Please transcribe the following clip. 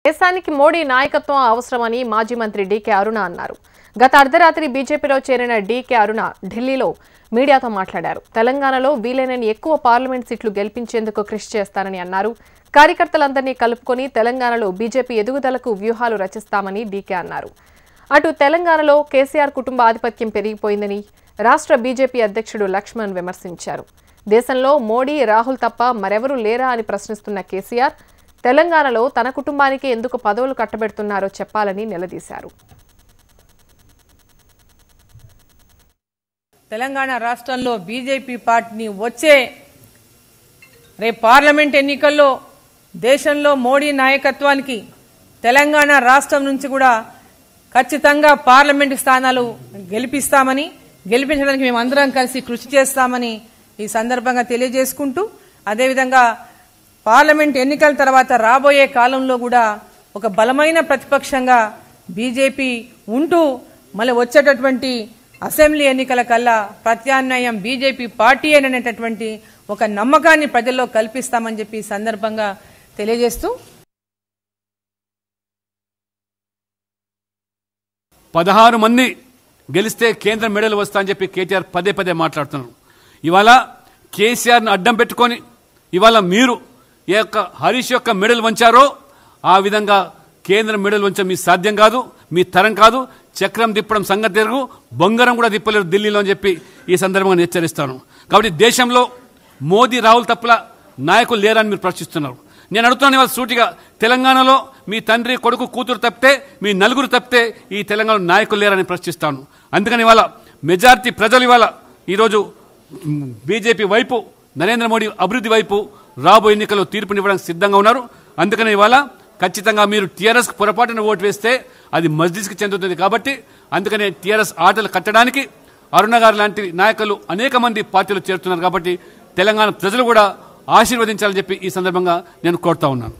దేశానికి మోడీ నాయకత్వం అవసరమని మాజీ మంత్రి డీకే అరుణ అన్నారు. గత అర్ధరాత్రి బీజేపీలో చేరిన డీకే అరుణ ఢిల్లీలో మీడియాతో మాట్లాడారు. తెలంగాణలో వీలైనన్ని ఎక్కువ పార్లమెంట్ సీట్లు గెలిపించేందుకు కృషి చేస్తానని అన్నారు. కార్యకర్తలందరినీ కలుపుకొని తెలంగాణలో బీజేపీ ఎదుగుదలకు వ్యూహాలు రచిస్తామని డీకే అన్నారు. అటు తెలంగాణలో కేసీఆర్ కుటుంబ ఆధిపత్యం పెరిగిపోయిందని రాష్ట్ర బీజేపీ అధ్యక్షుడు లక్ష్మణ్ విమర్శించారు. దేశంలో మోడీ, రాహుల్ తప్ప మరెవరూ లేరా అని ప్రశ్నిస్తున్న కేసీఆర్ తెలంగాణలో తన కుటుంబానికి ఎందుకు పదవులు కట్టబెడుతున్నారో చెప్పాలని నిలదీశారు. తెలంగాణ రాష్ట్రంలో బీజేపీ పార్టీని వచ్చే రేపు పార్లమెంట్ ఎన్నికల్లో దేశంలో మోడీ నాయకత్వానికి తెలంగాణ రాష్ట్రం నుంచి కూడా ఖచ్చితంగా పార్లమెంటు స్థానాలు గెలిపిస్తామని, గెలిపించడానికి మేమందరం కలిసి కృషి చేస్తామని ఈ సందర్భంగా తెలియజేసుకుంటూ, అదేవిధంగా పార్లమెంట్ ఎన్నికల తర్వాత రాబోయే కాలంలో కూడా ఒక బలమైన ప్రతిపక్షంగా బీజేపీ ఉంటూ మళ్ళీ వచ్చేటటువంటి అసెంబ్లీ ఎన్నికల కల్లా ప్రత్యామ్నాయం బీజేపీ పార్టీ అనేటటువంటి ఒక నమ్మకాన్ని ప్రజల్లో కల్పిస్తామని చెప్పి ఈ సందర్భంగా తెలియజేస్తూ 16 మంది గెలిస్తే కేంద్ర మెడలు వస్తాయని చెప్పి కేటీఆర్ పదే పదే మాట్లాడుతున్నారు. ఇవాళ కేసీఆర్ను అడ్డం పెట్టుకొని ఇవాళ మీరు ఏ యొక్క హరీష్ యొక్క మెడలు వంచారో ఆ విధంగా కేంద్ర మెడలు వంచడం మీ సాధ్యం కాదు, మీ తరం కాదు. చక్రం తిప్పడం సంగతి తెరుగు, బొంగరం కూడా తిప్పలేరు ఢిల్లీలో అని చెప్పి ఈ సందర్భంగా హెచ్చరిస్తాను. కాబట్టి దేశంలో మోదీ, రాహుల్ తప్పల నాయకులు లేరని మీరు ప్రశ్నిస్తున్నారు. నేను అడుగుతున్నాను ఇవాళ సూటిగా, తెలంగాణలో మీ తండ్రి, కొడుకు, కూతురు తప్పితే, మీ నలుగురు తప్పితే ఈ తెలంగాణలో నాయకులు లేరని ప్రశ్నిస్తాను. అందుకని ఇవాళ మెజారిటీ ప్రజలు ఇవాళ ఈరోజు బీజేపీ వైపు, నరేంద్ర మోడీ అభివృద్ధి వైపు రాబోయే ఎన్నికల్లో తీర్పునివ్వడానికి సిద్ధంగా ఉన్నారు. అందుకని ఇవాళ ఖచ్చితంగా మీరు టీఆర్ఎస్కి పొరపాటున ఓటు వేస్తే అది మజ్లిస్కి చెందుతుంది. కాబట్టి అందుకనే టీఆర్ఎస్ ఆటలు కట్టడానికి అరుణ గారు లాంటి నాయకులు అనేక మంది పార్టీలు చేరుతున్నారు. కాబట్టి తెలంగాణ ప్రజలు కూడా ఆశీర్వదించాలని చెప్పి ఈ సందర్భంగా నేను కోరుతా ఉన్నాను.